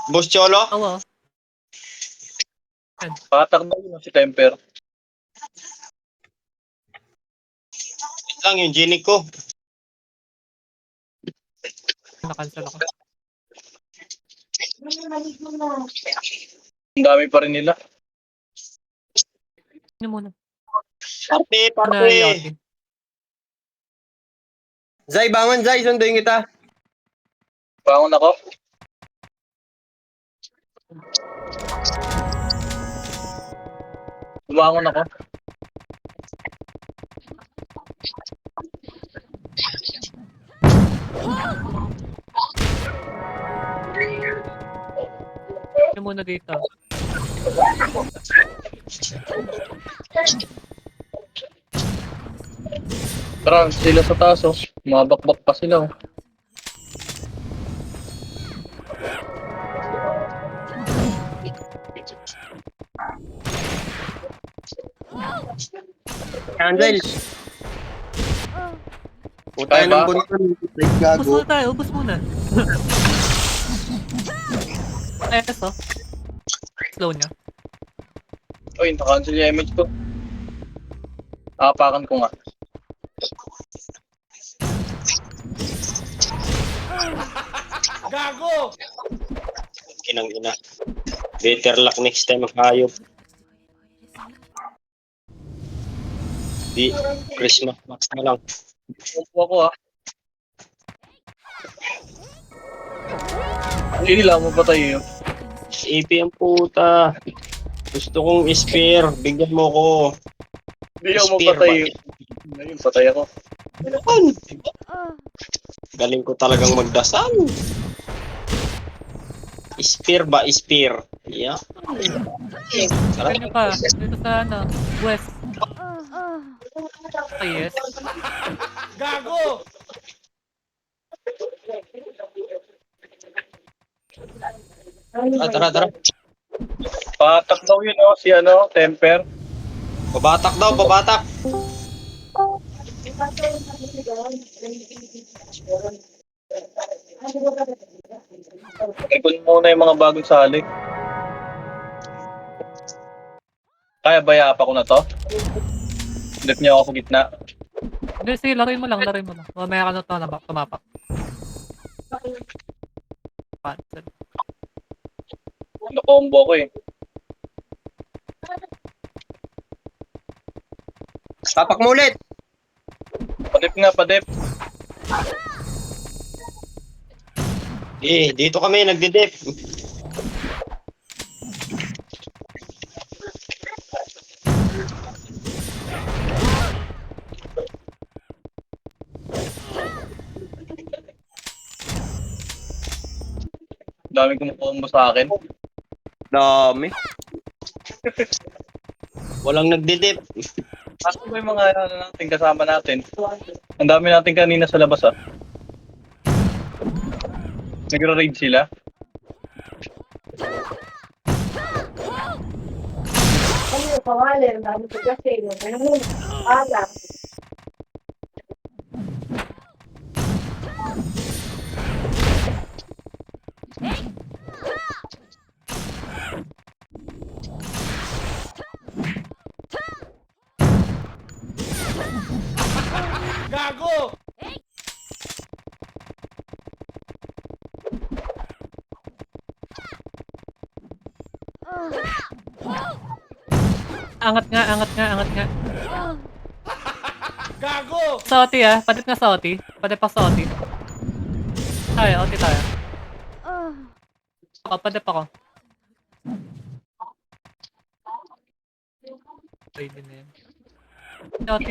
Boss Cholo? Oo. Patakbo yun si Temper. Wait lang yung Genie ko. Na-cancel ako. Ang dami pa rin nila. Ano muna? Parte, Na parte. yate. Zay, bangon Zay, sunduin kita. Bangon ako. Bumangon ako. Ano muna dito? Tara, sila sa taas oh. Mabakbak pa sila oh. Candle. Puta Kaya ng ba? bunton. Like Ubus gago. muna tayo, ubus muna. Eto. Slow niya. Uy, naka-cancel yung image ko. Apakan ko nga. Gago! Kinang ina. Better luck next time, hayop. Di, Christmas max na lang. Umpo ako ah. Hindi lang mapatay yun. AP ang puta. Gusto kong spear. Bigyan mo ko. Hindi ako Spear mapatay ba? yun. Ayun, patay ako. Ano? Galing ko talagang magdasal. Spear ba? Spear. Yeah. Kanya pa. Dito sa ano, west. Yes. Gago! Tara, tara. Patak daw yun oh, si ano, Temper. Babatak daw, babatak. Ikon muna yung mga bagong sali. Kaya bayapa ko na to? Lip niya ako sa gitna. Hindi, sige, laruin mo lang, laruin mo lang. Mamaya ka na ito na tumapak. Cancel. Nakombo ko eh. Tapak mo ulit. Padip nga, padip. Dito kami nagdidip. Daming kumukombo sa akin. Dami. Walang nagdidip. Ano ba yung mga ano natin kasama natin? Ang dami natin kanina sa labas ah. Nagra-raid sila. Ano yung pangalan? Dami ko kasi. Ano yung pangalan? Gago! Angat nga, angat nga, angat nga. Gago! Sa OT ah, padip nga sa OT. Padip pa sa OT. Tayo, OT tayo. Ako, padip ako. Ready na yan. Sa OT.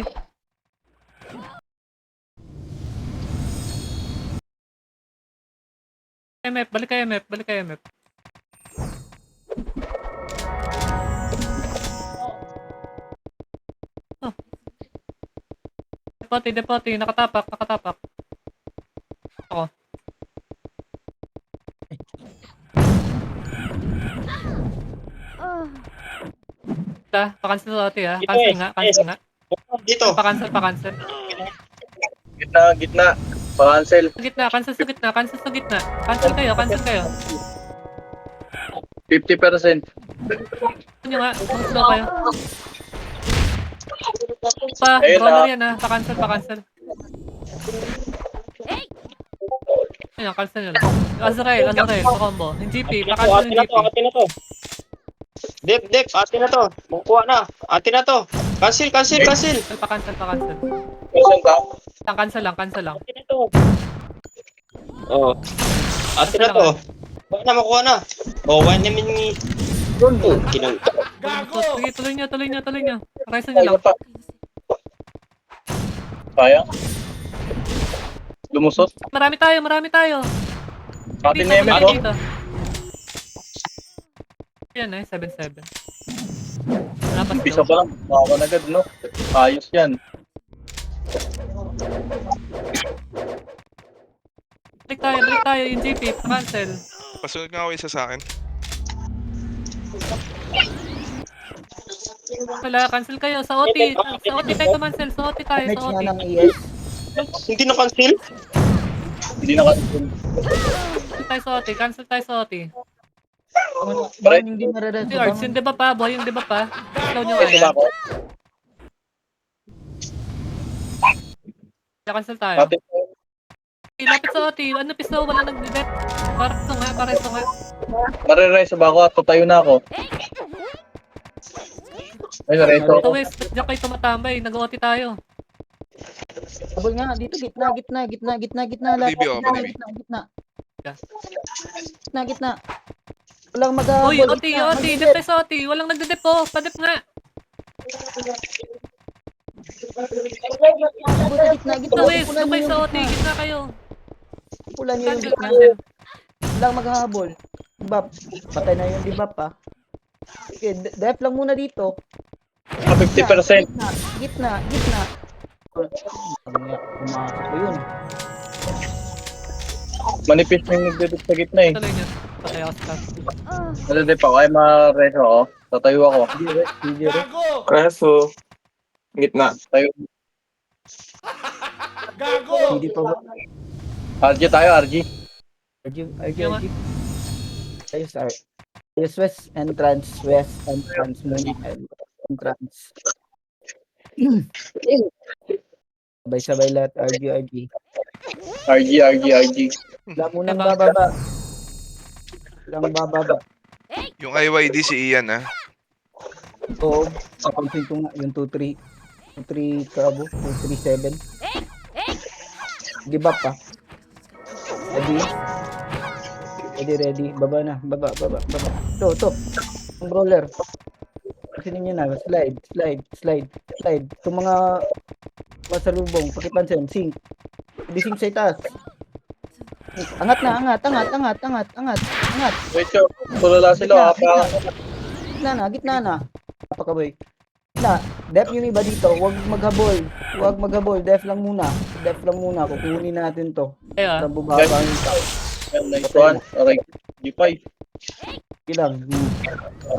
MF, balik kayo MF, balik kayo MF. Oh. Depote, nakatapak, nakatapak. Ako. Pa-cancel sa OT ah. Cancel nga, cancel nga. Dito. Pa-cancel. Gitna, gitna. Pa-cancel. Sa gitna, cancel sa gitna, cancel sa gitna. Cancel kayo, cancel kayo. 50%. Yun nga, mag-slow kayo. Ayun Roller na. yan ha. Pa-cancel. Ayun, cancel nyo lang. Azrael, sa combo. Yung GP, pa-cancel yung GP. Ate na to. Dep, ate na to. Makukuha na. Ate na to. Cancel. Pa-cancel. Percent ba? Cancel lang. Ate na to. Oh. Ate na to. Makuha na. Oh, 1 namin ni... Oh, kinang... Gago! Sige, tuloy nyo. Resa nyo lang. Pa. Sayang. Lumusot. Marami tayo. Pati Neme ko. Dito. Yan 7-7. Napas Umpisa pa lang. Makawan agad, no? Ayos yan. Balik tayo. Yung GP, cancel. Pasunod nga ako isa sa akin. Wala, cancel kayo. Sa OT tayo kumancel. Sa OT tayo, Match sa OT. nga ng ES. Hindi na cancel? Hindi na Cancel tayo sa OT. Right. Hindi mararad. Si Arts, yung diba pa, boy, yung diba pa? Hello nyo nga Ito ba yan. ako? Cancel tayo. Pati Lapit sa OT. Ano piso? Wala nag-bet. Pareso nga. Marireso ba ako at tatayo na ako? Ay, nareso Ito ako. West, ba't diyan kayo tumatambay? Nag-OT tayo. Sabol nga, dito gitna. Lahat. Bibi, oh, Bibi. Gitna. Walang mag-aabol. Uy, OT. Dep tayo sa OT. Walang nagde-dep po. Padep nga. Sabol sa gitna. Ito West, doon kayo sa OT. Gitna kayo. Pulan nyo yung Cancel, gitna. cancel. Walang mag-aabol. Dibap. Patay na yung dibap pa. Okay, def lang muna dito. 50%. Gitna. Pumasok ko yun. Manipis na yung nagdedit sa gitna eh. Tuloy nyo. Patay ako sa taas. Nadadip ako. Ay, mareso ako. Tatayo ako. Video. Gago! Kaso, gitna. Tayo. Gago! Hindi pa ba? RG tayo, RG. RG. Yung Ayos west entrance. Entrance. Sabay-sabay lahat. RG. RG. Wala munang bababa. Yung IYD si Ian, ah. Oo. Napansin ko nga yung 2-3. 2-3 kabo. 2-3-7. Give up pa. Ready. Baba na. Baba. Ito. Ang brawler. Kasi ninyo na. Slide. Itong mga masalubong. Pakipansin. Sink. Dising sa itaas. Angat. Wait, yo. Tulala sila. Gitna na. Napakaboy. Def yung iba dito. Huwag maghabol. Def lang muna. Kukunin natin to. Kaya, Bubaba yung tao. Nice one. Okay. G5. Ilang.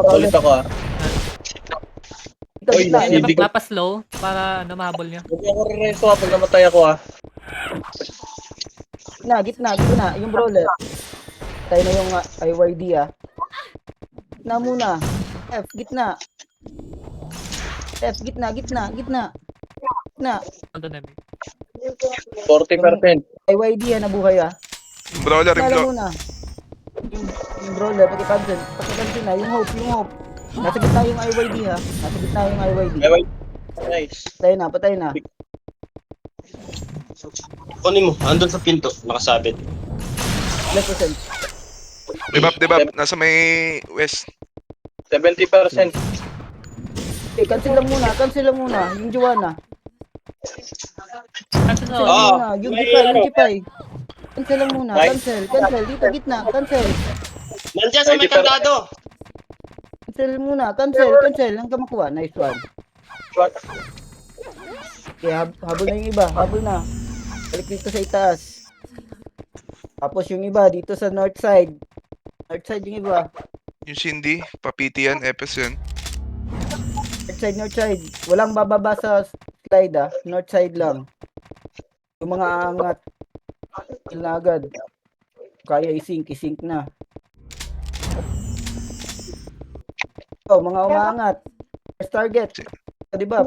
Ulit ako ah. Ito, Oy, gitna. nasi- Hindi ko- napaslow para mahabol nyo. Huwag ako rereso pag namatay ako ah. Gitna. Yung brawler. Tayo na yung IYD ah. Gitna muna. F, gitna. 40%. IYD nabuhay ah. Yung brawler, Lala muna. Yung brawler, pakipansin na. Yung hope. Nasa gitna yung IYD ha. Nice. Patay na. Kunin mo. Andun sa pinto. Nakasabit. Left percent. Dibap. Nasa may west. 70%. Okay, cancel lang muna. Yung Joanna. Cancel Cancel na. muna. Yung Gipay. Cancel lang muna. Cancel. Dito, gitna. Cancel. Nandiyan sa may kandado. Cancel muna. Cancel. Hanggang makuha. Nice one. Okay, habol na yung iba. Balik dito sa itaas. Tapos yung iba dito sa north side. Yung iba. Yung Cindy, papiti yan, Epes yan. North side. Walang bababa sa slide ah. North side lang. Yung mga angat. Kill na agad. Kaya isink na. Oh, mga umaangat. First target. O, di ba?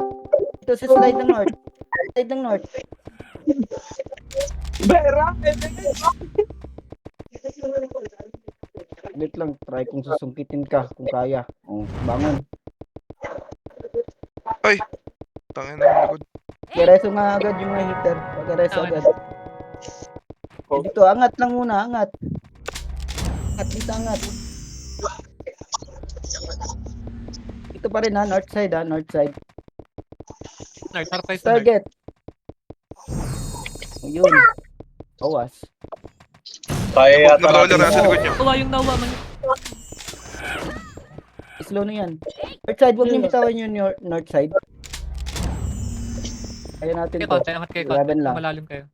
Ito sa slide ng north. Slide ng north. Wait lang, try kung susungkitin ka kung kaya. Oh, bangon. Tangin na likod. Kereso nga agad yung mga hitter. Kereso agad. Dito, angat lang muna, angat. Angat, dito angat. Ito pa rin ha, north side ha, north side. Nerd, surprise na nerd. Target. Yun. Awas. Kaya yata Na-brawler natin. nasa likod niyo. Nawa yung nawa man. Slow na yan. North side, huwag niyo bitawan yung north side. Kaya natin Kayo to. konti, angat kayo konti. 11 lang. Malalim kayo.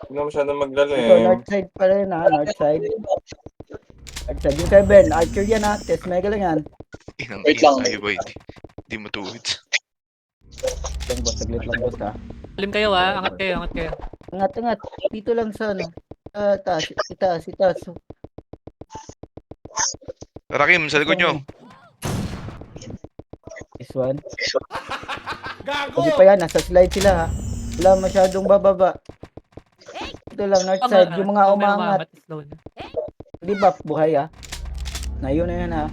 Huwag na masyadong Ito, magaling. north side pa rin ha, north side. North side. Yung 7, Archer yan ha, test mega lang yan. Inang Wait lang. ay boy. Di mo tuhid. Lang boss, saglit lang boss ha. Malalim kayo ha, angat kayo, angat kayo. Angat, angat. Dito lang sa ano. Itaas, itaas, itaas. Rakim, sa likod niyo. This one. Gago! Hindi pa yan, nasa slide sila ha. Wala masyadong bababa. Ito lang, north side. Yung mga umaangat. Slow na. Di ba, buhay ha? Yun na yan ha.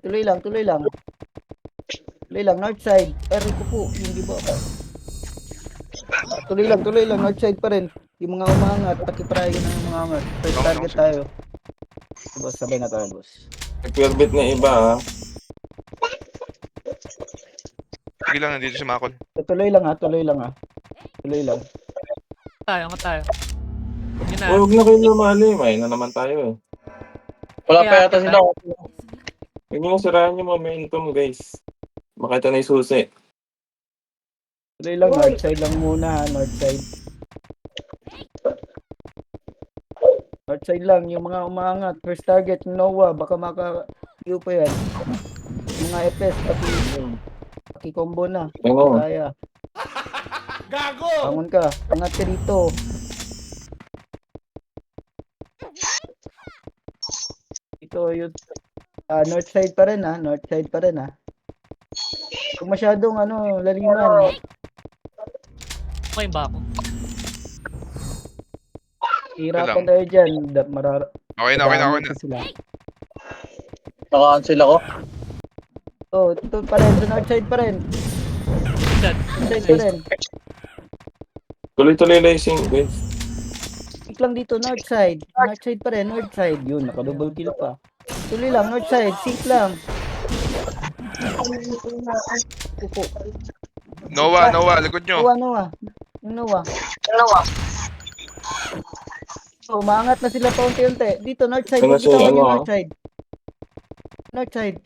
Tuloy lang, tuloy lang. Tuloy lang, north side. Pero ko po, yung di ba? Tuloy lang, north side pa rin. Yung mga umaangat, pakiprayo na yung mga umaangat. First target tayo. Boss, sabay na tayo, boss. Nag-12 na iba ha. Sige lang, nandito si Makol. Tuloy lang ha, tuloy lang ha. Tuloy lang. Angat tayo. Yun na. Huwag na kayo lumalim. Ay na naman tayo eh. Wala pa yata sila. Huwag nyo sirahan yung momentum guys. Makita na yung susi. Tuloy lang, north side lang muna ha, north side. North side lang, yung mga umaangat. First target, yung Noah, baka maka-view pa yan. Yung mga FS, paki-combo na. Ano? Kaya, Gago! bangon ka, angat ka dito. Ito yun. North side pa rin ha, north side pa rin ha. Kung masyadong laliman. Okay ba ako? Hirapan tayo dyan. Okay na, okay na, okay na. Sila. Naka-cancel ako. Oh, ito pa rin, sa north side pa rin. Dead. North side pa rin. Tuloy-tuloy racing guys. Click lang dito, north side. North side pa rin, north side. Yun, naka-double kill pa. Tuloy lang, north side. Sync lang. Upo. Noah, likod nyo. Noah. Yung Noah. So, maangat na sila paunti-unti. Dito, north side. Ano Huwag bitawan siya, yung ano, north side. North side.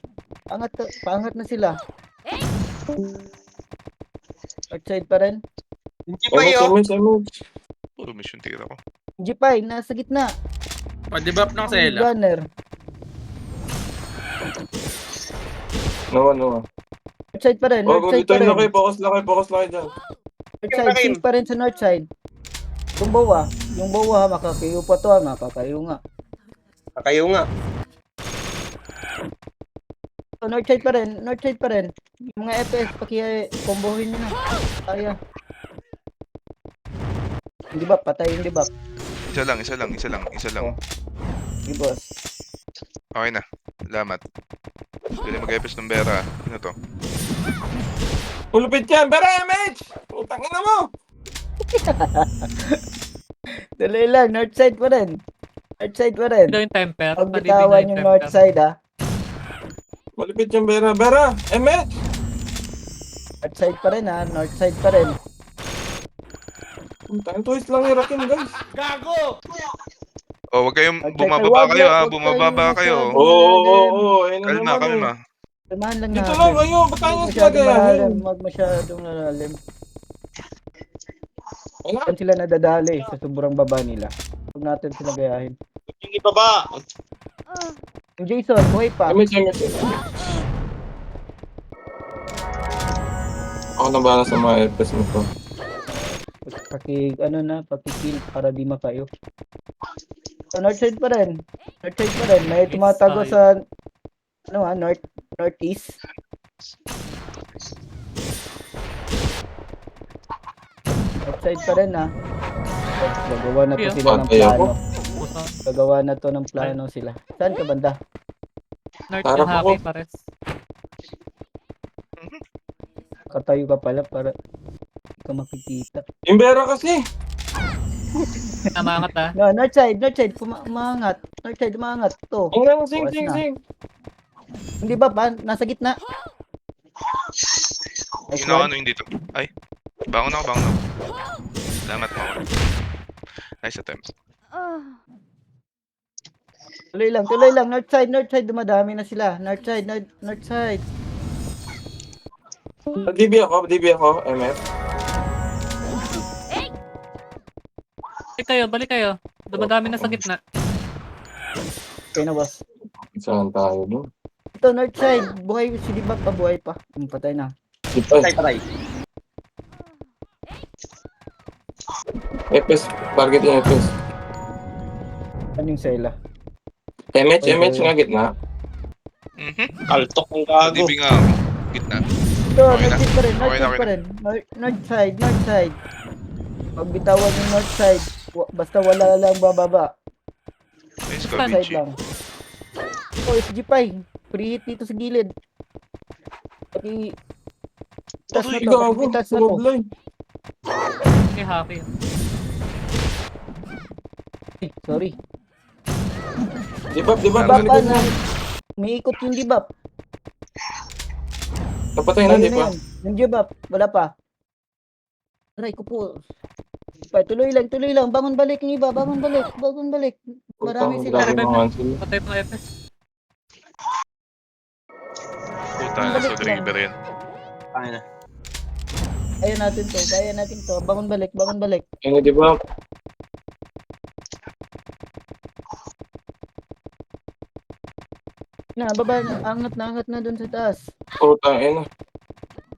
Paangat na sila. North side pa rin. Hindi pa yun. Image. Puro mission tira ko. G5, nasa gitna. Pa-debuff ng Gunner. No. North side pa rin. Huwag North side dito pa rin. na kayo. Focus lang kayo dyan. North side. Sync pa rin sa north side. Yung bawa, makakayo pa to. Makakayo nga. Kayo nga. So, north side pa rin. Yung mga FPS, paki-combohin nyo na. Kaya. Hindi ba? Patay yung debuff. Isa lang. Di boss. Okay na. Salamat. Pwede mag-epis ng Bera. Ano to? Pulupit yan. Pero MH! Putang ina mo! Tuloy lang, north side pa rin. Ito yung temper. Huwag Palibig na bitawan yung yung temper. north side ha. Pulupit yan, Bera. Bera! MH! North side pa rin ha, north side pa rin. Putang twist lang irakin guys. Gago! Oh, wag kayong Okay, bumababa wag kayo na, ha. wag Bumababa kayo. kayo Oo. Ayun na Kalma, naman eh. kalma. Kalmahan lang Dito natin. lang kayo. Ba't tayo Huwag sila masyadong malalim, gayahin? huwag masyadong malalim. Ayun Saan sila nadadali sa sobrang baba nila. Huwag natin sila gayahin. Yung iba ba? Yung Jason, buhay pa. MH. Ako na bahala sa mga FPS mo to. Paki-kill para di makayo. Northside pa rin. Northside pa rin. May tumatago East sa northeast. Northside pa rin Gagawa na to Yeah. sila ng Patay ako. plano. Puso. Gagawa na to ng plano sila. Saan ka banda? North Harap yung happy ako. pares. Katayo ka pala para hindi ka makikita. Yung Bera kasi. Namangat ah. No, northside, umangat. Northside, umangat. To. Ang lang, sing, Bukas sing, na. sing. Hindi ba? Nasa gitna. Nice Ginawa one. ano yung dito. Ay. Bangon ako. Salamat mo. Nice attempt. Tuloy lang. Northside, dumadami na sila. Northside. DB ako, MF. Balik kayo. Dumadami na sa gitna. Okay na, boss. Saan tayo doon? Ito, northside. Buhay, si Diba pa, buhay pa. Patay na. Patay. FS, target yung FS. Ano yung Sela? MH nga gitna. Kaltok ng gago. Pati nga ako. Gitna. Ito, Okay na. northside pa rin. Okay na, Northside pa rin. Northside. Pagbitawan yung northside. Basta wala lang bababa. Nice ka, Side Vinci. lang. Oh, SG5. Free hit dito sa gilid. Tas na to. Gago, Tas na to. sumablay. Yung happy. Sorry. Dibap. Baba na. May ikot yung dibap. Napatay na, di ba? Yung dibap. Wala pa. Aray ko po. Tuloy lang. Bangon balik yung iba. Bangon balik. Marami sila. Patay pang FS. Puta na sa driver yan. Ay na. Kaya natin to. Bangon balik. Ano, di ba? Baba. Angat na dun sa taas. Putang ina.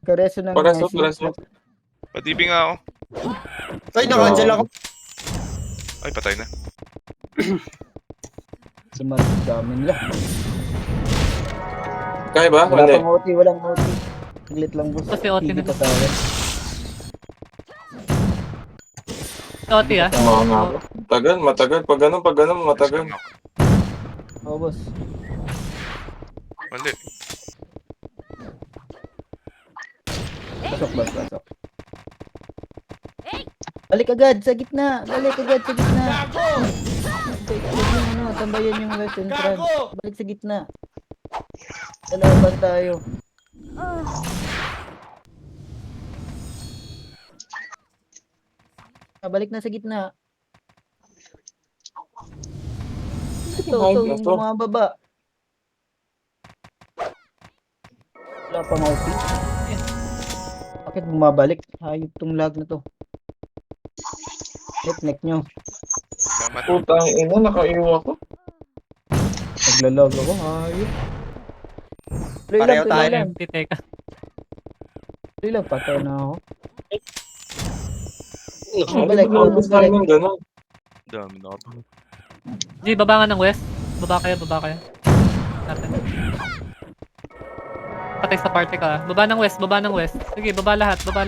Kareso ng Pareso. Pati nga ako. Ay, naka-angel ako. Ay, patay na. Dami nila. Kaya ba? Wala Hindi. pang OT, walang OT. Saglit lang boss. Kasi OT na Hindi pa tayo. Toti ah. Mga nga ako. Matagal. Pag ganun, matagal. Oo boss. Mali. Pasok. Balik agad sa gitna. Gago! Tambayan yung west entrance. Gago! Balik sa gitna. Lalaban tayo. Balik na sa gitna. Ito, mga baba. Wala pang OT. Bakit bumabalik? Hayop tong lag na to. Neck nyo. Salamat. Putang ina, nakaiwa ko. Naglalag ako. Hayop. Pareho tayo. Empty teka. Tuloy lang. Patay na ako. Ano Balik. ba nagustuhan ng ganun? Dami na ako. G, baba nga ng west. Baba kayo. Natin. Patay sa party ka. Baba ng west. Sige, baba lahat. Baba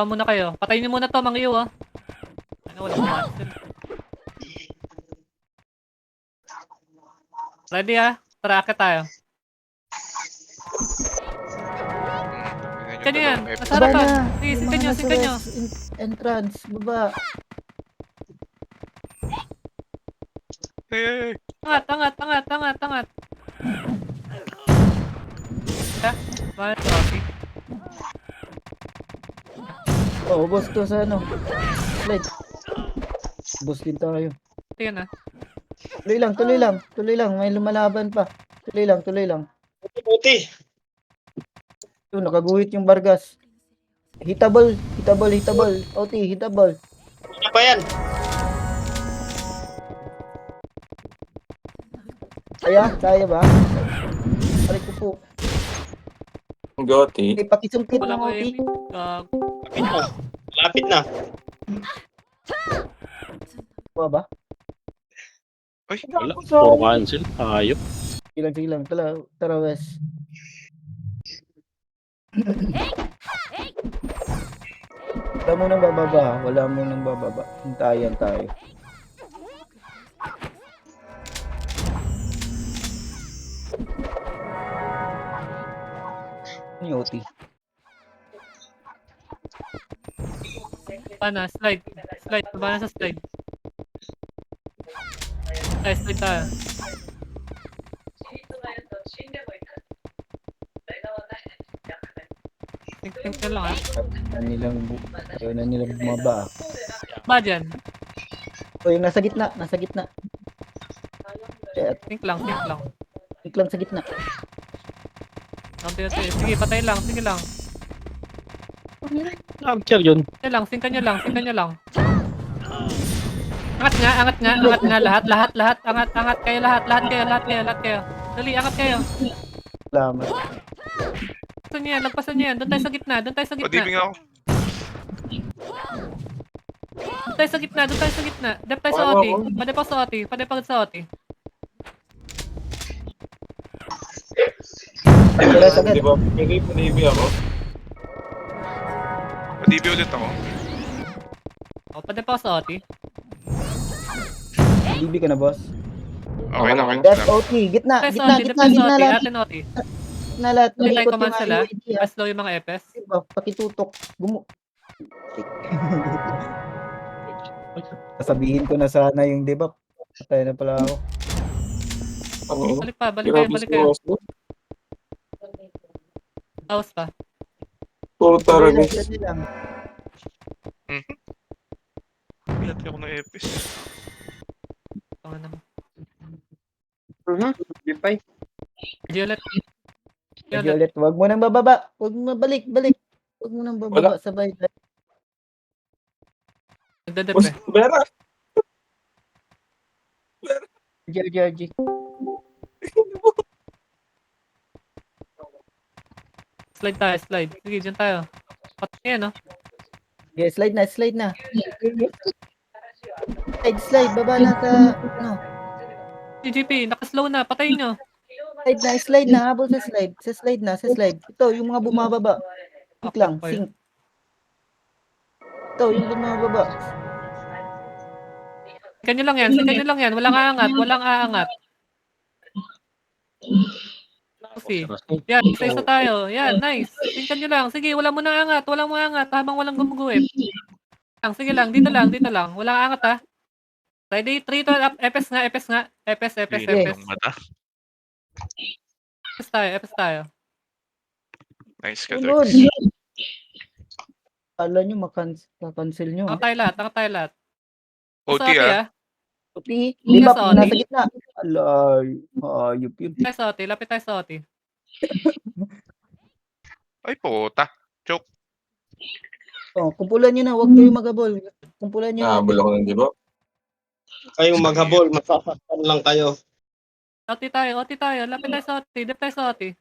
muna kayo. Patayin niyo muna to, mga iyo ah. Ano, wala cancel. Ready ah? Tara, akit tayo. Kanya yan. Nasa Baba harapan. na. Sige, Yung sikan mga nyo, nasa sikan nyo. west entrance. Baba. Hey. Angat. Bakit okay? Oo, boss to sa ano. Slide. Boss din tayo. Tingnan na. Tuloy lang. May lumalaban pa. Tuloy lang. Puti. Yun, nakaguhit yung Vargas. Hitable. OT, hitable. Ano pa yan? Kaya ba? Pare ko po. Goti. May pakisungkit Wala ng ko OT. aiming. Lapit na. ba? Uy, Wala. Puro cancel. Ayop. Sige lang. Tara, Wes. Wala mo nang bababa. Hintayan tayo. Ano yung OT? Paano? Slide. Baba na sa slide. Slide tayo. Think na lang Ayaw na nilang bumaba. Ba dyan? O yung nasa gitna. Shit, Think lang. click lang sa gitna. Sige, patay lang. Sige lang. Capture yun. Singkan nyo lang. Angat nga. Lahat. Angat kayo, lahat kayo. Dali, angat kayo. Salamat. Lagpasan nyo yan. Doon tayo sa gitna. padibing ako. Doon tayo sa gitna. Dep tayo sa OT. Padepag sa OT. Wala sagad. Di ba? Pwede ako. Padibi ulit ako. O, padepag sa OT. DB ka na, boss. Okay na, okay. Def Salamat. OT. Gitna Dep tayo sa OT. lahat. Atin OT. Gitna lahat. Hindi tayo Malikot command yung sila. IUID, ha. Slow yung mga FS. Diba? Pakitutok. Sasabihin ko na sana yung debuff. Patay na pala ako. Ano yun? Balik kayo. House pa. Puro tara guys. Dali lang. Pinati ako ng EPS. Pangan naman. Bipay. Violet. Violet, wag mo nang bababa. Wag mo balik. Wag mo nang bababa. Sabay. Nagdadepe. Bera! GG. Slide. Sige, dyan tayo. Patay no? Yeah, slide na. Slide, baba na sa, ano. GGP, nakaslow na. Patay nyo. Slide na, habol sa slide. Sa slide. Ito, yung mga bumababa. Sync lang, Okay. sync. Ito, yung bumababa. Singkan nyo lang yan. Walang aangat. Okay. Yan, isa tayo. Yan, nice. Singkan nyo lang. Sige, wala mo nang angat. Habang walang gumuguhit. Sige lang, dito lang. Walang angat ha. Ready? 3 to up. FS nga. FS. Ang mata. FS tayo. Nice ka, Sunod. Turks. Kala nyo, makancel nyo. Angat tayo lahat. OT ah. Okay, Hindi di ba? sa Nasa OT. gitna. Alay, maayop yun. Lapit tayo sa OT. Ay, puta. Oh, kumpulan nyo na, huwag kayo magabol. Kumpulan nyo na. Nahabol ako ng di ba? Kayong maghabol. Masasaktan lang kayo. OT tayo. Lapit tayo sa OT. Dep tayo sa OT.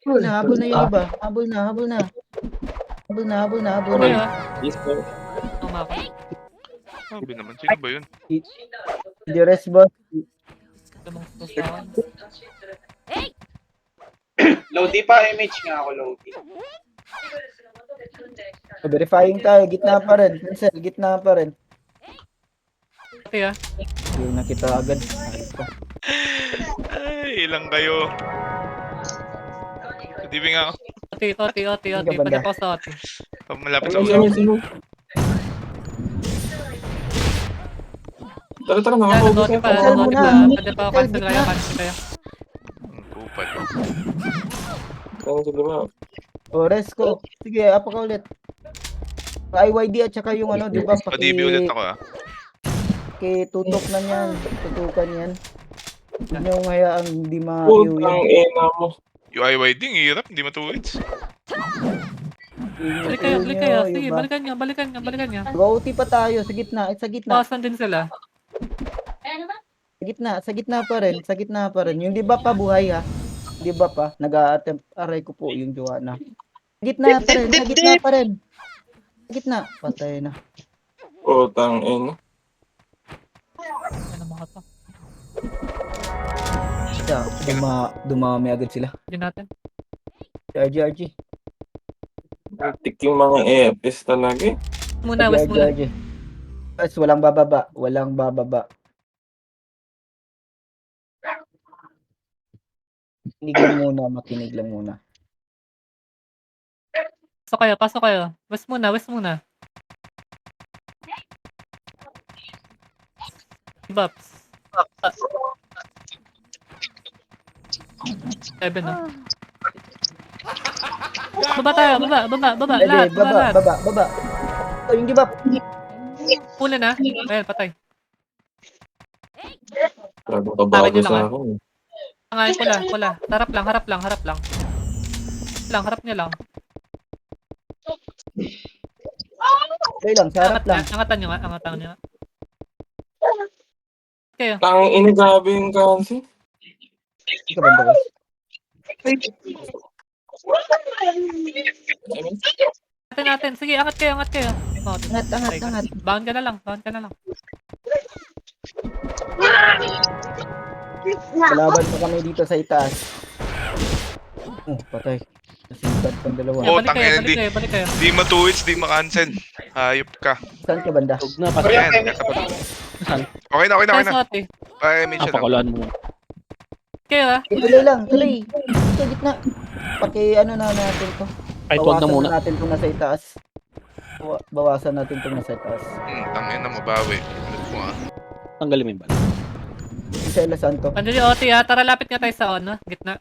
Habol na yung iba. Habol na. Okay ha. Yes, sir. Tama ako. Sabi naman, sino ba yun? The rest, boss. Loady pa, MH nga ako, Loady. Verifying tayo, gitna pa rin. Cancel, gitna pa rin. Okay ha. Yung nakita agad. Ayos pa. Ay, ilang kayo. Padibing ako. OT. Banda. Padep ako sa OT. Malapit sa Sino, ulo. sino? Tara, Yan, nakakaubo nag-OT pa. Cancel mo na. Padep ako. Cancel kayo. Ang kupal. Ano sa diba? O, rest ko. Sige, apa ka ulit. IYD at saka yung ano, di ba? Padibi ulit ako ah. Tutok na yan. Tutukan yan. Hindi nyo hayaang hindi ma-view Putang yan. ina mo. Yung IYD, ang hirap. Hindi matuwits. Balik kayo. Sige, balikan nyo. Go-OT pa tayo. Sa gitna. Sa gitna. Bawasan din sila. Sa gitna pa rin. Yung di ba pa buhay ha? Di ba pa? Nag-a-attempt. Aray ko po yung Joanna. Sa gitna pa rin. Sa gitna. Patay na. Putang ina. Ano mga to? Dumami agad sila. Hindi natin. RG. Tik yung mga AFS talaga eh. Muna, West muna. West, walang bababa. Makinig lang muna. Pasok kayo. West muna. Buffs. 7 no? Baba tayo, baba. Lahat, lahat. Baba. Oh, yung give up. Pula na. Ayan, patay. Nagbabago Akin yun lang, sa ah. akin. Tangayin pula. Harap lang. Harap niya lang. Okay lang, sa harap lang. Angatan nyo nga. Kayo. Tanging ina, grabe yung kasi. Hindi ka banda, West. Natin. Sige, angat kayo. Oh, Angat. Bound ka na lang. Kalaban pa kami dito sa itaas. Oh, patay. Nasibat pang dalawa. Oh, Balik tangina, balik kayo. Di matuwits, di makancel. Hayop ka. Saan ka banda? Ayan. Okay na. Sorry. Ay, may siya lang. Kayo ah. Tuloy. Sa gitna. Ano na natin to. Bawasan na natin itong nasa itaas. Bawasan natin itong nasa itaas. Tangina, mabawi. Ulit mo ah. Tanggalin mo yung bala. Isela Santo. Andun yung OT ha. Tara, lapit nga tayo sa gitna.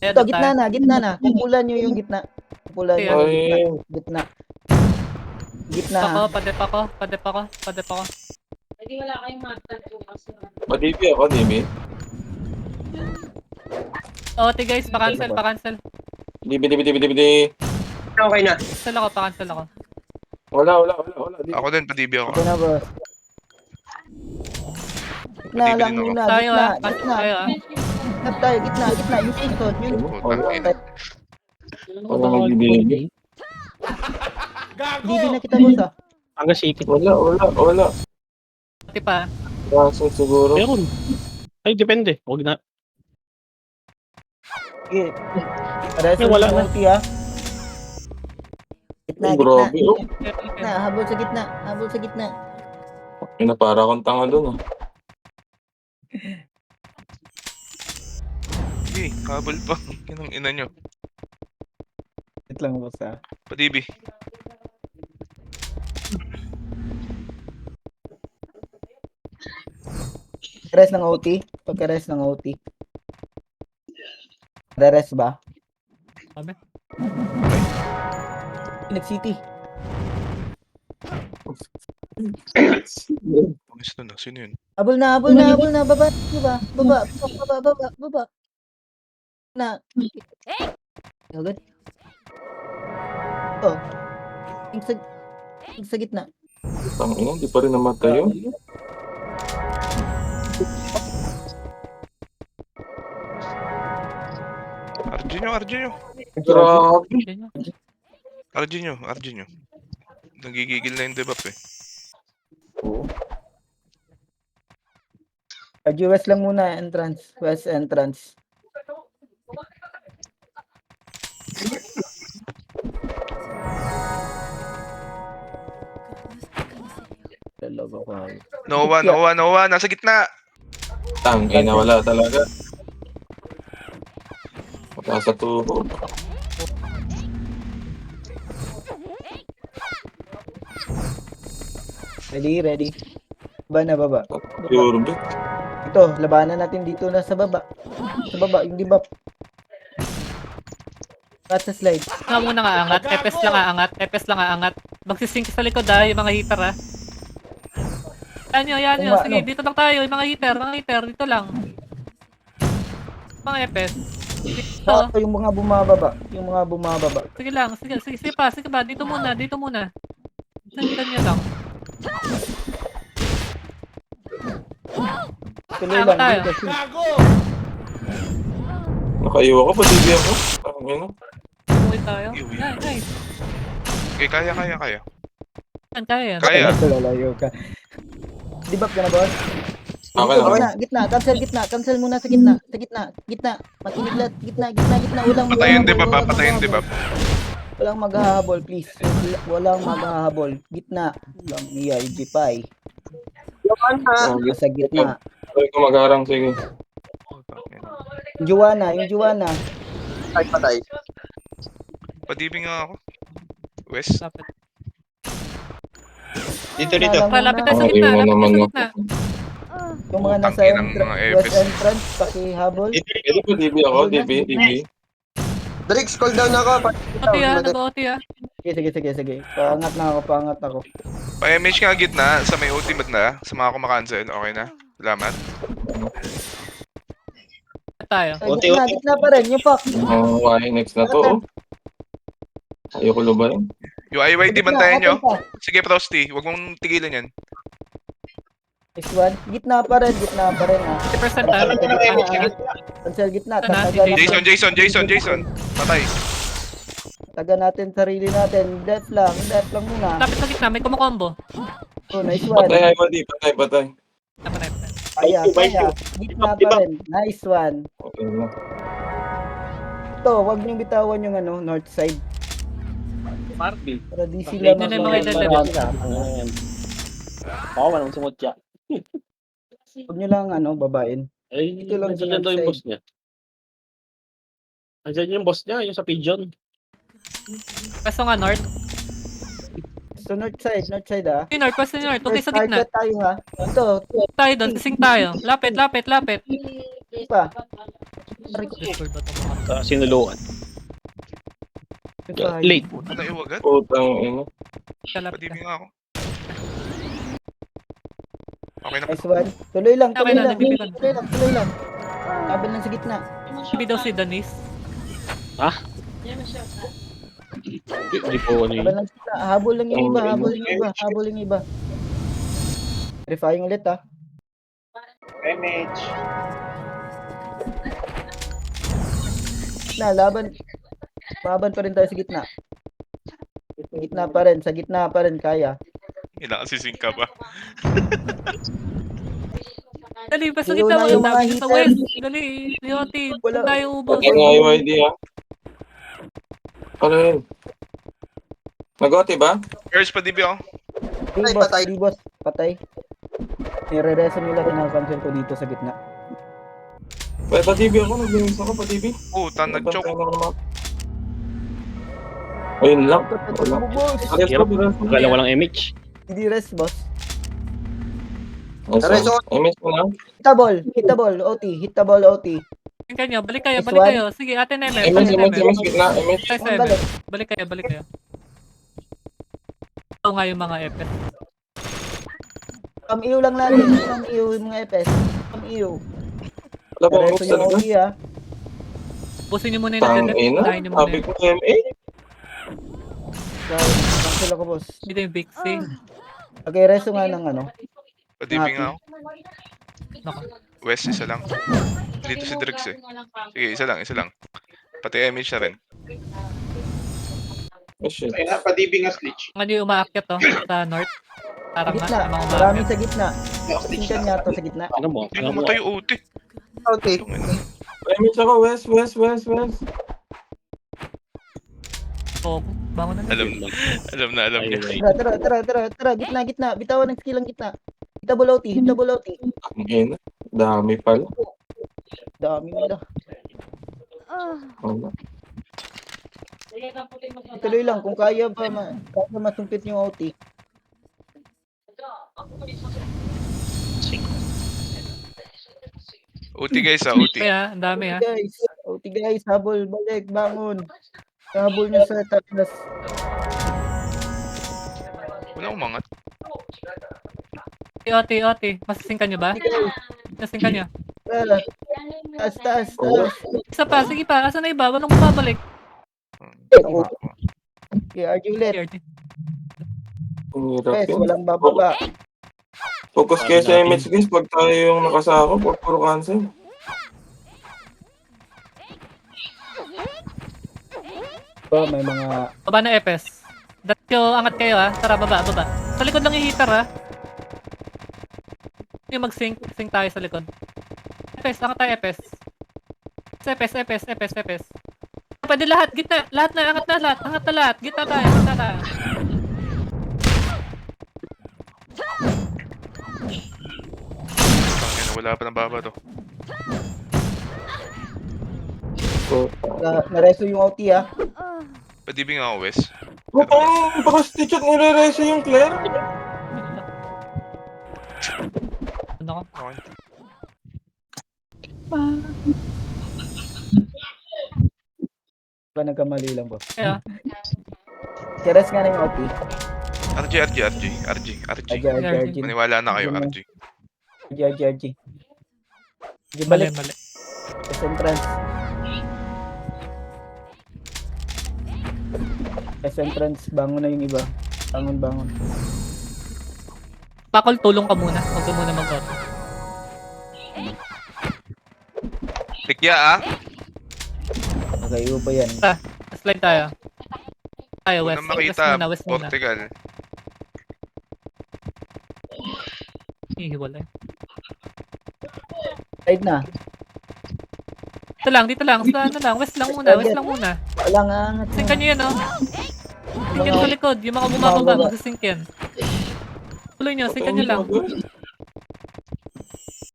Ayan, Ito, gitna na. Kumpulan nyo yung gitna. Gitna. Padep ako. Hindi wala kayong matan bukas. Madibi ako, Dibi. OT guys, pa-cancel. Dibi. Okay na. Pa-cancel ako. Wala. Dibi. Ako din, padibi ako. Ito na, boss. Gitna lang muna. Tayo ah. Gitna. Tayo ah. Gitna. Yung sunod. Putang ina. Wala magdibi. Hindi na kita, boss ah. Hanggang sikit. Wala. OT pa. Kaso siguro. Meron. Ay, depende. Huwag na. Sige. Para sa Wala na. ulti ah. Gitna. Grabe, oh. Habol sa gitna. Ina, para akong tanga dun, ah. Sige, habol pa. Kinang ina nyo. Wait lang, boss ah. Padibi. Rest ng OT. Pagka-rest ng OT. Re-rest ba? Sabi. Nag-city. Gusto na, sino yun? Habol na. Baba. Na. Agad. Oh. Yung sa gitna. Tangina, di pa rin namatay yun. Arjun nyo. Grabe. Arjun nyo. Nagigigil na yung debuff eh. West lang muna, entrance. West entrance. Talaga ko. Noah, nasa gitna. Tangina, wala talaga. Wala sa tubo. Ready. Baba. Pure bit. Ito, labanan natin dito na sa baba. Sa baba, yung debuff. Cut sa slide. Nga muna nga angat. Epes lang angat. Magsisync sa likod yung mga heater ah. Yan nyo. Sige, dito lang tayo. Yung mga heater. Dito lang. Mga epes. Dito. Yung mga bumababa. Sige lang. Sige pa. Dito muna. Sundan nyo lang. Tuloy Tama lang. tayo. Dito, Nakaiwa ko, padibi ako. Tangina. Umuwi tayo. Iwi. Nice. Okay, kaya. Yan, kaya yan. Kaya. Lalayo ka. Debuff ka na, boss? Okay Dito, na. gitna, cancel muna sa gitna, makinig lahat, gitna, walang Patayin di ba? maghahabol, Papatayin di ba? walang maghahabol, please, walang maghahabol, gitna, lang niya, Ijipay, sa gitna, Ay, ko mag-arang, sige. yung Juana, Ay, patay. Padibing nga ako. West. Lapit. Dito, dito. Tara, lapit tayo sa Oh, gitna. iwan Lapit tayo naman sa ako. gitna. yung mga nasa Tangin ng mga west Epes. entrance, pakihabol, Dito, dito. Pwede po, DB ako, DB. Drake, scroll down ako. OT ah, nag-OT ah. sige, paangat ako, Pa-MH nga gitna sa may OT na sa mga kumakancel. Okay na. Salamat. Tayo. Ay, Unti, unti. gitna pa rin, yung fuck, Oh, why next na to, oh. Ayoko lubayan. Yung IYD, Gitna, bantayan nyo. open pa. Sige, Frosty. Huwag mong tigilan yan. Next one, gitna pa rin, ha. 50% ah. Cancel gitna, Sana, Jason. Patay. taga natin sarili natin, death lang muna. Lapit sa gitna, may kumukombo. Oh, nice one. Patay, patay. Napatay. Kaya, gitna pa rin. Nice one. Okay na. Ito, wag niyong bitawan yung north side. Marby. Para di sila Yun yung mga idadabas. Baka walang sumutya. Huwag niyo lang babain. Ay, Ito lang nandiyan sa daw yung side. boss niya. Nandiyan yung boss niya, yung sa pigeon. Pwesto nga north. So north side ah. Yung north, pwesto yung north. Okay sa First gitna. target tayo ha. Ito, Tayo doon, kasing tayo. Lapit. pa. Discord ba ito mga? Sa sinuluan. Late. Patay, huwag. Putang ina. Kalapit. Padibing nga ako. Okay na. Nice one. Tuloy lang. Okay na, nagbibigan. Tuloy lang. Kabel lang sa gitna. Sabi daw si Denise. Hindi po ano yun. Kabel lang sa gitna. Habol lang yung iba. Verifying ulit ha. MH. Laban pa rin tayo sa gitna. Sa gitna pa rin kaya. Inakasising ka ba? Dali, basta Yung gitna una mo. yung mga Dali, sa hitter. west. Dali, Yoti. Wala. Doon tayo ubos. Patay nga IYD, ha. Ano yun? Nag-OT ba? First, padibing ako. Di boss. Patay. Nire-reso nila, kinakancel ko dito sa gitna. Pa-DB ako, nag-wings ako, pa-DB. Puta, nag-choke. Ayun lang. Wala. Boss. Hirap. Akala walang MH. Hindi rest, boss. MS mo na. Hit the ball, OT. Balik kayo, balik Nice kayo. Sige, ate Nemes. MS gitna, MS. Balik kayo. Ito nga yung mga FS. Pam-iyo lang natin. Pam-iyo yung mga FS. Pam-iyo. Wala ba Reso moves yung talaga? OT ha. Pusin nyo muna yung Tangina. nagdadap. Tayo nyo muna Sabi yun. ko MA. Cancel ako, boss. Dito yung big C. Okay, reso nga ng Padibing nga ako. Nako. West, isa lang. Dito si Drex eh. Sige, isa lang. Pati MH na rin. Oh shit. Ay, napadibing nga glitch. Ano yung umaakyat to sa north? Parang Gitna. nga, mga Marami umaakyat. sa gitna. Tingkan niya to sa gitna. Ano mo? Hindi namatay OT. Okay. MS ako, west. Oh, bangon na. Alam na niya. Tara. Gitna. Bitawan ng skill ang gitna. Hit the ball OT. Ang dami pala. Dami nila. Wala. Tuloy lang. Kung kaya masumpit yung OT. OT guys ha, OT. Kaya, ang dami ha. OT guys. Habol. Balik. Bangon. Habol nyo sa taas. Wala umangat. OT. Masasingkan nyo ba? Masasingkan nyo. Tara. Taas. Isa pa, sige pa. Asan na iba? Walang bumabalik. Okay, argue ulit. CRT. Ang hirap Yes, yun. walang bababa. Focus kayo sa MH guys. Pag tayo yung nakasako, puro cancel. May mga Baba na FS. Dati So, angat kayo ha. Tara, baba. Sa likod lang yung heater ha. Yung mag-sync tayo sa likod. Epes, angat tayo Epes. Epes. Pwede lahat, gitna. Lahat na, angat na lahat. Gitna tayo. Tangina, wala pa ng baba to. Nareso yung OT ha. Padibing ako, Wes. Putang, baka stitch at nire-reso yung Claire. Ano ko? Okay. Ba nagkamali lang po. Kaya, Keres nga na yung OT. RG. RG. Maniwala na kayo, RG. RG. Di mali. balik. Sa entrance. Sa entrance, bangon na yung iba. Bangon. Pakol, tulong ka muna. Huwag ka muna mag-out. Tikya Okay, upo yan. Slide tayo. West. Unang makita, West muna. Portugal. Hihiwalay. Side na. Dito lang. West lang muna. Wala nga. Sync ka nyo yan, oh. Sync yan sa likod. Yung mga bumababa, magsisync yan. Tuloy nyo, sync nyo lang.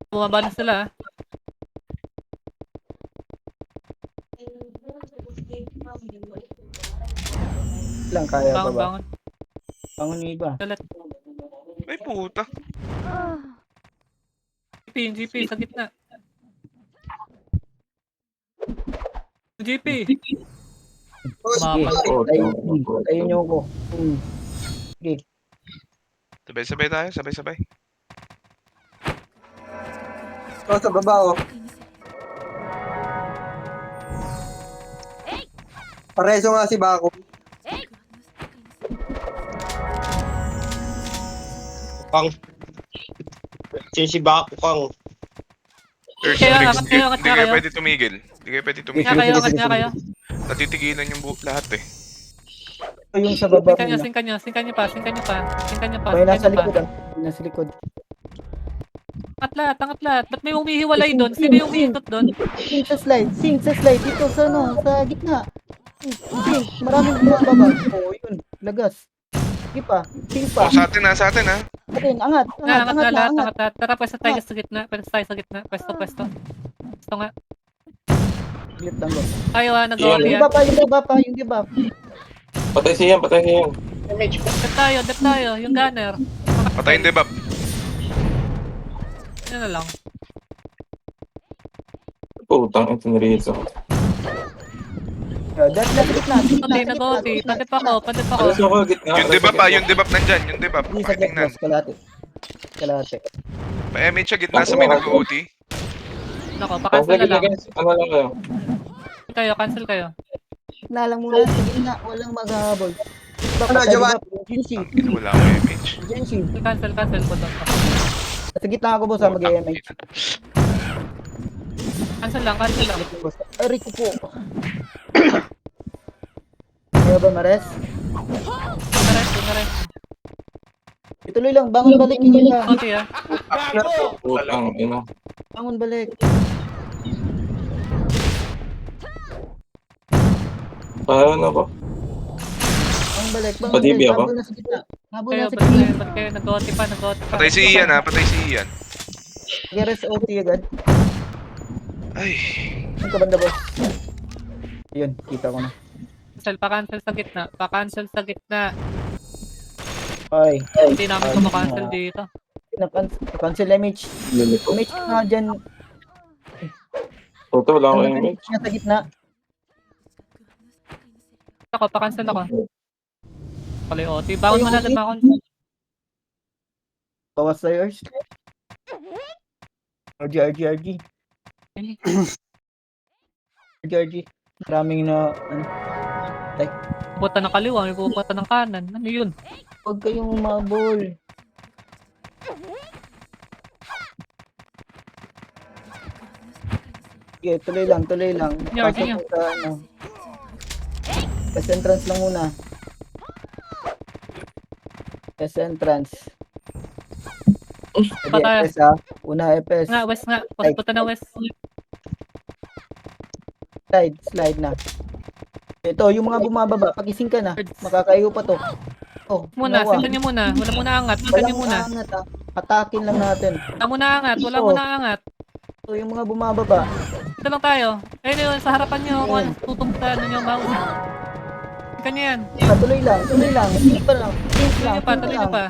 Bumaba na sila, ah. Lang kaya pa ba? Bangon. Bangon yung iba. Galat. Ay, puta. GP, sa gitna. GP. Sige. Tayo nyo ko. Sabay tayo, sabay. Sa baba, oh. Pareso nga si Bako. Kang. Si Bako, Kang. Earth Kaya, Strix, angat kayo. hindi kayo pwede tumigil. Angat nga kayo. Natitigilan yung lahat eh. Ito yung sa baba. Sync nyo pa. May nasa likod ah. Nasa likod. Angat lahat. Ba't may umihiwalay doon? Sino yung umiikot doon? Sing sa slide. Dito sa sa gitna. Sing. Maraming bumababa. Oo, yun. Lagas. Sige pa. Sing pa. Oh, sa atin ha. Atin, angat. Angat lahat. Tara, pwesto tayo sa gitna. Pwesto. Pwesto nga. Ulit lang ko. Tayo nag-awal Yung yan. yung debuff. Patay siya. Dep tayo. Yung gunner. Patayin debuff. Yan na lang. Putang, ito nirito. Dahil nasa gitna. Okay, nag-OT. Padip ako. Alas ako, gitna. Yung debuff nandyan, yung debuff. Hindi sa Tingnan. gitna. Kalate. Pa-MH siya gitna sa may nag-OT. Nako, pa-cancel na lang. Ano lang kayo? Cancel kayo. Gitna lang muna. Sa gitna. Walang maghahabol. Jawan? Wala ko MH. Cancel. Budok. Sa gitna ako boss mag-MH. Cancel lang. Aray ko po. Kaya ba Mares? Nares. Ituloy lang. Bangon balik. OT ah. Gago! Putang, ina. Bangon balik. Paano ba? Bangon balik. Padibi ako? Habol na sa gitna. Ba't kayo nag-OT pa? Patay si Ian ha, patay si Ian. Geras OT agad. Ay. Ang kabanda boss. Ayun, kita ko na. Pa-cancel sa gitna. Ay. Hindi namin kumakancel dito. Cancel image. Image nga dyan. Puto, wala ko yung Image nga sa gitna. Pa-cancel ako. Pala yung OT. Baon mo natin ma-cancel. Bawas sa yours. RG. Maraming na Pupunta ng kaliwa, may pupunta ng kanan. Ano yun? huwag kayong umabol. Sige, tuloy lang. Yeah, Pasok yeah. sa Sa entrance lang muna. S entrance. Pa tayo. FS ah. Una FS. Nga, west nga. Punta na west. Slide na. Ito, yung mga bumababa, pagising ka na. Makakayo pa to. Oh, Muna, ginawa. sintan nyo muna. Wala muna angat. Sintan nyo Walang muna. angat ah. Atakin lang natin. Wala muna angat. Wala Ito. muna angat. Ito, yung mga bumababa. Dito lang tayo. Ayun yun, sa harapan nyo. Kung ano, tutumpa ano nyo mouse. Kanya yan. Tuloy lang, tuloy lang. Sink pa lang. Sink Tuloy lang, nyo pa, sink tuloy nyo lang. pa.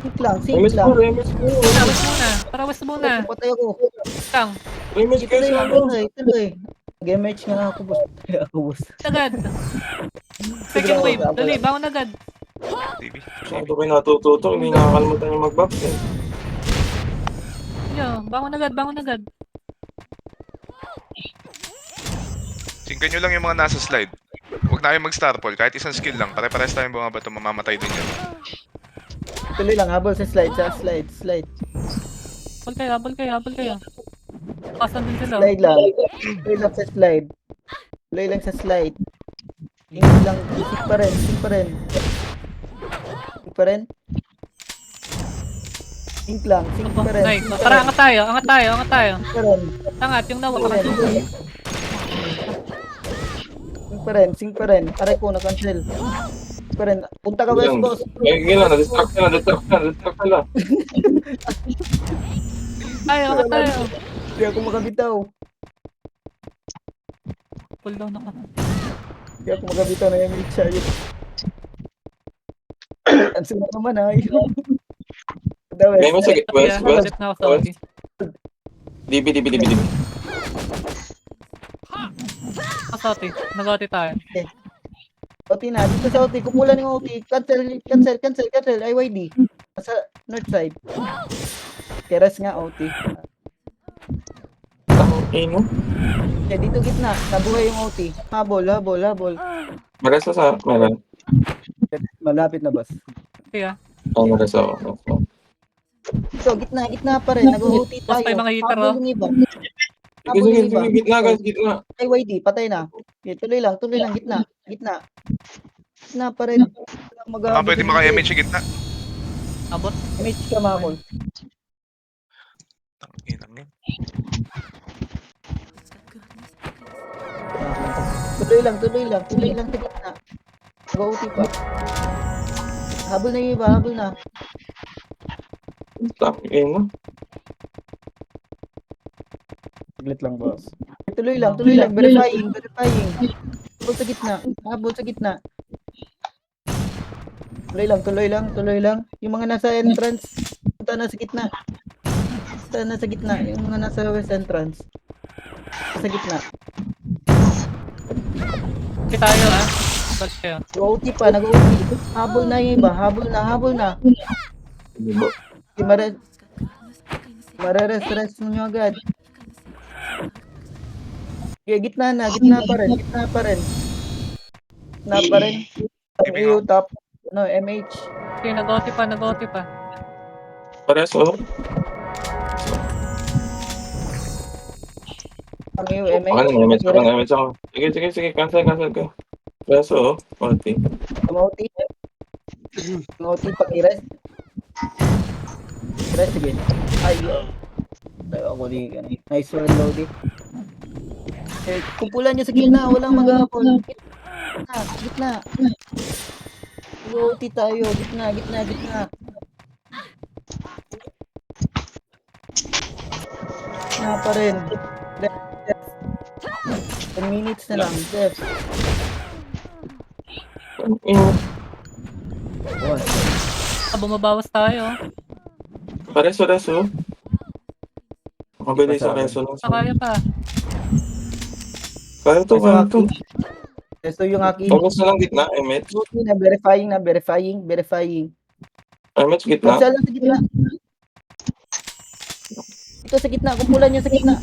Sink lang, sink MS lang. po, MS po. Para west muna. Para west muna. Patay ako. Lang. MS kayo Tuloy sa lang, tuloy. Nag-MH nga ako, boss. Patay ako, boss. Agad. Second wave. Dali, bangon agad. TV. Masyado kayo natututo, hindi nakakalimutan yung mag-buff eh. Nyo, bangon agad, bangon agad. Singkan nyo lang yung mga nasa slide. Huwag na kayo mag-star poll. Kahit isang skill lang. Pare-pares tayong mga bato. Mamamatay din yan. Tuloy lang, habol sa slide, slide. Habol kayo. Pasan din sila. Slide lang. Tuloy lang sa slide. Tuloy lang sa slide. Sink lang, sink pa rin. Sink lang, sink pa rin. Nice. Tara, angat tayo. Sink pa rin. Angat, yung nawa. Sink pa rin. Aray ko, na-cancel. Sink pa rin. Punta ka west, boss. Gila, na-distract ka na. Angat tayo. Hindi ako makabitaw. Pull down ako. Hindi ako makabitaw na yung siya yun. Ang sunod naman ha. The west. May masakit, west. Nakalip na ako sa OT. DB. Sa OT. Nag-OT tayo. OT na. Dito sa OT. Kupulan yung OT. Cancel. IYD. Sa north side. Keras nga OT. Ino. Okay, dito gitna. Nabuhay yung OT. Habol. Magas na sa, meron. Malapit na, boss. Kaya, Magas ako. Ito, gitna pa rin. Nag-OT Boss, tayo. may mga hitter, Habol yung iba. Sige, gitna guys, gitna. IYD, patay na. Okay, tuloy lang, gitna. Gitna pa rin. Pwede maka-MH sa gitna. abot. Image ka, Makol. Tanginang yan. Tuloy lang sa gitna. Nag-OT pa. Habol na yung iba, habol na. Ino. Saglit lang, boss. Tuloy lang. Verifying. Habol sa gitna. Tuloy lang. Yung mga nasa entrance, punta na sa gitna. Yung mga nasa west entrance. Sa gitna. Okay tayo ha. Balik kayo. Nag-OT pa. Habol na yung iba. Habol na. Marerest nyo agad. Okay, gitna pa rin. Ang EU top. No, MH. Okay, nag-OT pa. Pares, oh. Ang EU, MH. MH ako. Sige, cancel ka. Pares, oh. Party. Ang OT pag-rest. Rest, sige. Ay, tayo ako di. Nice one, Lodi. Okay, kumpulan nyo sa gitna. Walang mag-apol. Gitna. OT tayo. Gitna. Gitna pa rin. Left. 10 minutes na lang. Left. Ino. Bumabawas tayo. Pares, oh. Makabili sa resonance. Kaya pa. Kaya to. Ito yung aking Focus na lang gitna, MH. OT na verifying. MH gitna. Cancel lang sa gitna. Ito sa gitna, kumpulan nyo sa gitna.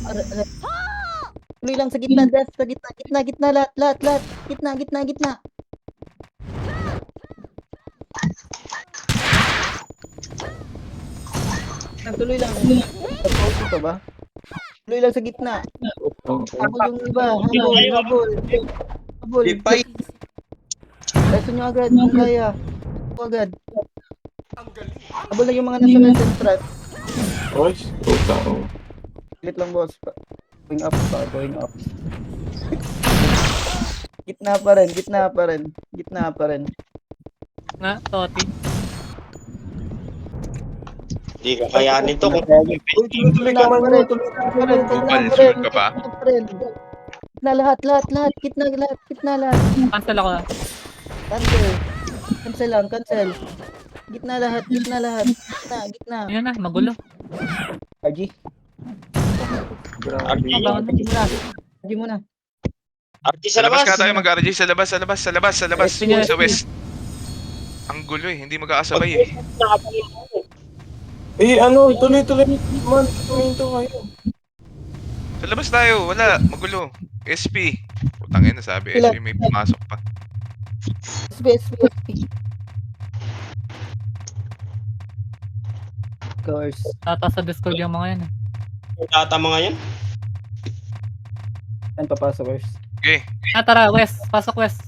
Tuloy lang sa gitna, Def, sa gitna, lahat. Gitna. Tuloy lang. Nag-OT pa ba? Tuloy lang sa gitna. Habol yung iba. Habol. Lipay. Resto nyo agad, kung kaya. agad. Ang galing. Habol na yung mga nasa lesson strat. Oy, puta. Oh. Lit lang boss. Going up pa, going up. Gitna pa rin, gitna pa rin. Gitna pa rin. Nga, Toti. Hindi ka kayanin to kung Tuloy ka man mo. Tuloy ka man mo. Bubble ka pa. Gitna lahat. Gitna lahat. Cancel ako. Cancel lang, cancel. Gitna lahat. Gitna. Yan na, magulo. RG. RG. RG muna. RG Sa sa labas labas. nga tayo mag-RG. Sa labas. Sige. Sa west. Ang gulo eh. Hindi magkakasabay eh. Ano, tuloy man. Tuminto kayo. Sa labas tayo. Wala. Magulo. SP. Putangin na sabi. Ilan? SP may pumasok pa. SP. Course. Tata sa Discord yung mga yan. Data mga yan. Saan papasok, course? Okay. Tara, west. Pasok west.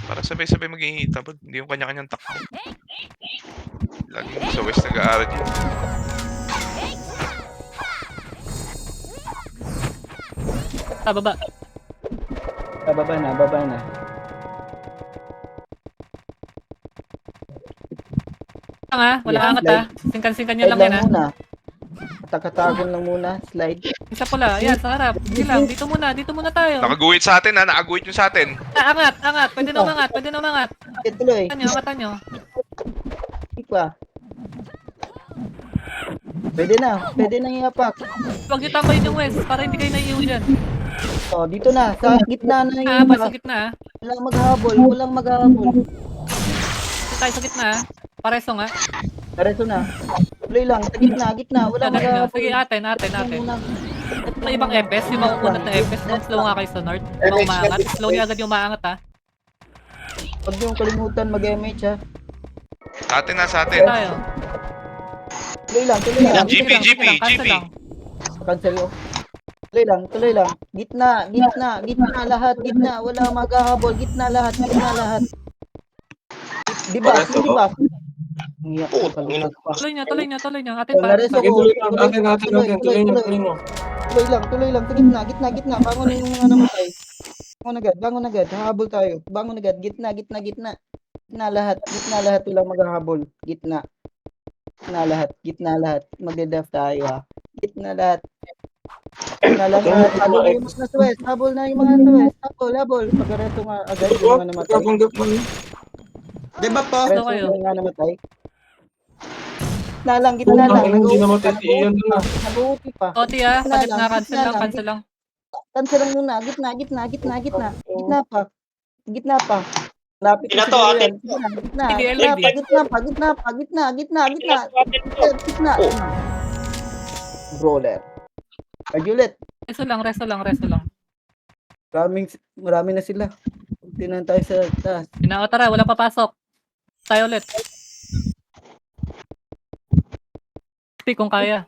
Para sabay-sabay mag-ihita. Hindi yung kanya-kanyang takbo. Laging sa west nag-RG. Baba. Baba na. Wala angat Singkan nyo lang yan ha. Muna. Atak-atagon lang muna. Slide. Isa pala, yan, sa harap. Sige lang, dito muna tayo. Nakaguhit sa atin ha. Nakaguhit nyo sa atin. Angat. Pwede na umangat. Tuloy. Angatan nyo. Pa. Pwede na iapak. Huwag nyo tambayin yung west para hindi kayo naiiw dyan. Dito na. Sa gitna na yung Sa gitna ha. Walang maghahabol. Dito tayo sa gitna ha. Pareso nga. Diretso na. Tuloy lang. Sa gitna. Walang maghahabol. Sige, atin. May ibang epes, yung makukunat na epes. Slow nga kayo sa north. Umaangat. Slow niya agad yung maangat ha. Huwag niyong kalimutan mag-MH ha. Sa atin. Tayo. Tuloy lang. GP. Cancel lang. Cancel ko. Tuloy lang. Gitna lahat. Wala maghahabol. Gitna lahat. Diba? Tuloy niya. Atin pa. Nareso ko. Atin. Tuloy mo. Tuloy lang. Sa gitna. Bangon yung mga namatay. Bangon agad. Hahabol tayo. Bangon agad. Gitna. Gitna lahat. Walang maghahabol. Gitna lahat. Magde-def tayo ha. Gitna lahat. Habol na yung mga nasa west. Habol. Pagkareto nga agad yung mga namatay. Diba po? Ano kayo? Yung mga namatay. Gitna lang. Hindi namatay si Ian dun ah. Nag-uuti pa. Toti ha. Cancel lang. Cancel lang muna. Gitna pa. Lapit Ina na to, siguro ate. yan. Gitna pa. Brawler. Agulit. Reso lang. Marami na sila. Tinan tayo sa taas. Tara, wala papasok. Tayo ulit. Kung kaya.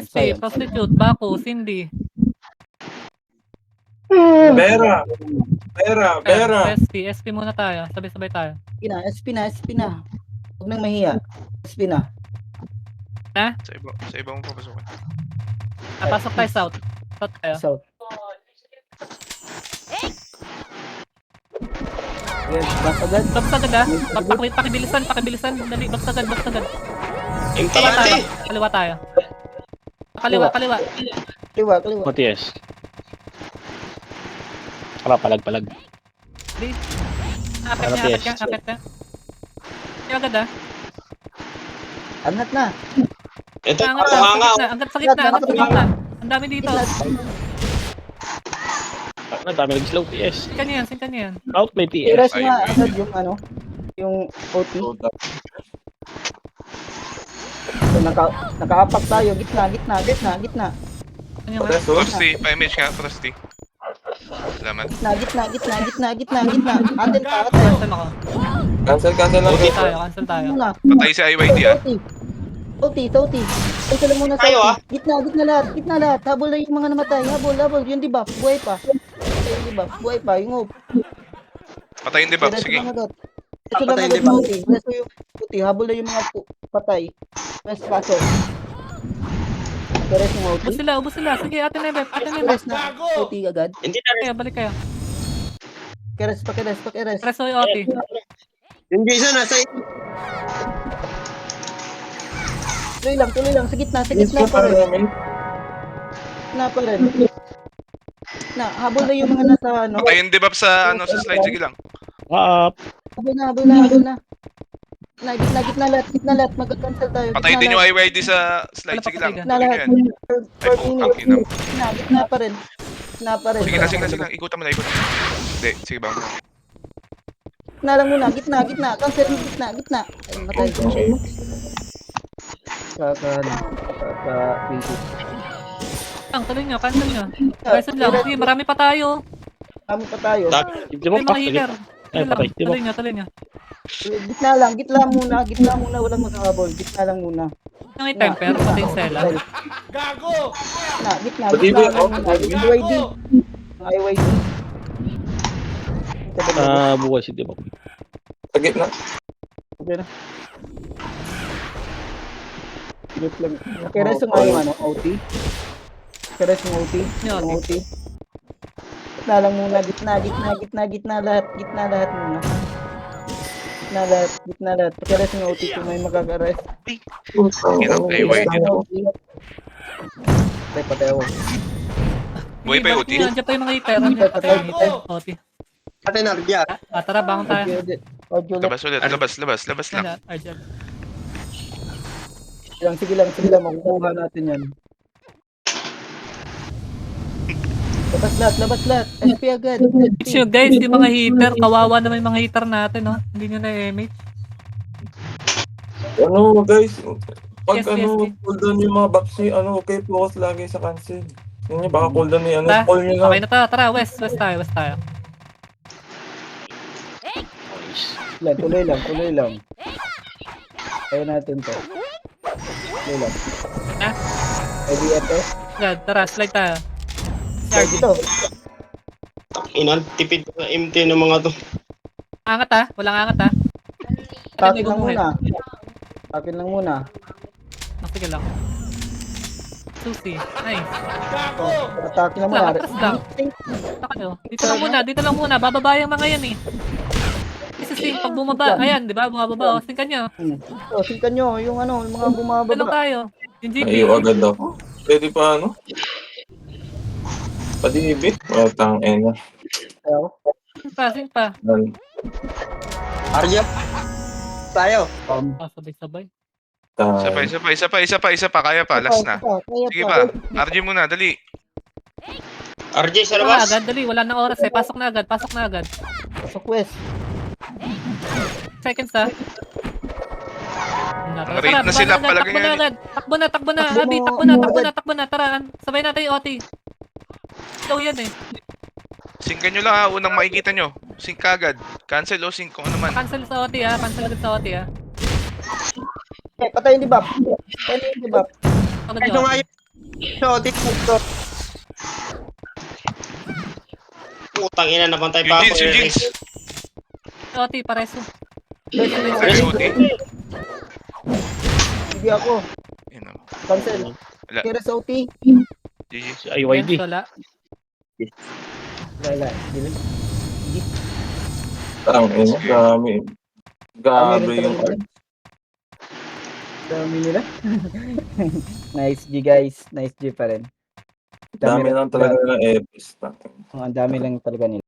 Sayang. Prostitute, Bako, Cindy. Bera. SP muna tayo. Sabay-sabay tayo. SP na. Huwag nang mahiya. SP na. Sa iba mong papasukan. Pasok tayo south. South tayo. South. Yes, back agad. Box agad ha. Pakibilisan. Dali, box agad. Empty. Kaliwa tayo. Kaliwa. Kaliwa. Matias. Palag. Dali. Apet niya. Yung agad ha. Angat na. Ito, Angat sa gitna. Ang dami dito. Ang dami nag-slow PS. Singkan niya yan. Out may PS. I-rest nga agad yung yung OT. So, nakaapak tayo. Gitna. Ano yung Frosty. Pa-image ka, Frosty. Salamat. Gitna. Atin pa. Cancel ako. Cancel lang. Cancel tayo. Muna. Patay si IYD ah. Toti. Cancel lang muna sa Tayo, OT. Gitna lahat. Habol na yung mga namatay. Habol. Yun di ba? Buhay pa. Patayin di ba? Buhay pa, yung hope. Patayin di ba? Resto Sige. lang agad. Resto lang Patayin agad di ba? Mauti. Resto yung puti. Habol na yung mga patay. Rest pasok. Rest yung Mauti. Ubus sila. Sige, ate Nebet. Ate Nebet. Rest na. Mauti agad. Hindi na rin. Kaya, balik kayo. Pakirest. Preso yung OT. Yung Jason, nasa Tuloy lang. Sa gitna Yes, pa para rin. namin. Habol na yung mga nasa ano. Patayin di ba sa ano sa slide? Sige lang. Habol na. Gitna lahat. Mag-cancel tayo. Patayin din yung IYD sa slide. Sige lang. Gitna Tuloy lahat. nyo yan. Per Ay, putang minute. ina. Gitna pa rin. Sige lang. Ikutan mo na. Hindi, sige ba? Gitna lang muna. Gitna. Cancel yung gitna. Ay, matay ko. Tuloy nyo. Cancel nyo. Preso lang. Sige, marami pa tayo. Kami pa tayo. Di ba May pa? mga healer. Ay, patay. Di ba? Tuloy nyo. Gitna muna. Walang magkakabol. Gitna lang muna. Yung may temper, pati yung Sela. Gago! Gitna Pati lang ba? muna. IYD. IYD. Buhay si Di ba? Sa gitna. Okay na. Wait lang. Keres yung ano, OT. Keres yung OT. Yung Yung OT. Gitna lang muna. Gitna lahat. Gitna lahat muna. Gitna lahat. Keres yung OT kung may magkakares. IYD na. Patay ako. Buhay pa yung OT. Nandiyan pa yung mga healer. Nandiyan pa yung healer. OT. Ate Nardia. Tara, bangon tayo. Audio Labas ulit. Labas lang. Arjan. Sige lang. Makukuha natin yan. Labas lahat. SP agad. It's you guys, yung mga heater. Kawawa naman yung mga heater natin, no? Hindi nyo na-emate. Ano guys, pag Yes, cooldown yung mga vaccine, okay, focus lagi sa cancel. Yun yung baka cooldown yung call nyo Okay na. na to. Tara, west tayo. Tuloy lang. Kaya natin to. Tuloy lang. Ha? IDFS. God, tara, slide tayo. Dito. Inan, tipid na MT ng mga to. Angat ha? Walang angat ha? Akin lang muna. Sige lang. Susi. Nice. Atake lang muna. Atras lang. Dito lang muna. Bababa yung mga yan eh. Kasi sing, pag bumaba, ayan, di ba? Bumababa. Singkan nyo. Singkan nyo. Yung yung mga bumababa. Dito tayo. Yung GP. Ayaw agad ako. Pwede pa Padibit? Tang ena. Sing pa. Arya. Tayo. Sabay-sabay. Isa pa. Kaya pa. Last na. Sige pa. RG muna. Dali. RJ sa Pasok na labas. agad, dali. Wala nang oras eh. Pasok na agad. Sa quest. Seconds ha. Rate na sila. Palagay Takbo na nga. agad. Takbo na. Takbo Abi, mo. takbo na. Tara, sabay natin yung OT. Ikaw yan eh. Singkan nyo lang ha. Unang makikita nyo. Sing kagad. Cancel o sing kung ano man. Cancel sa OT ha. Patayin di Bap. Agad Ito yung nga OT. yun. So, dito. Putang ina, napantay pa ako. Eugene. OT, pareso. Sabi OT. Sige ako. Yun o. Cancel. Wala. Kira sa OT. GG. Si IYD. Wala. Wala. Tang ena. Grabe. Grabe yung Dami nila. Nice G guys. Nice G pa rin. dami lang talaga ng epis. Ang dami lang talaga nila.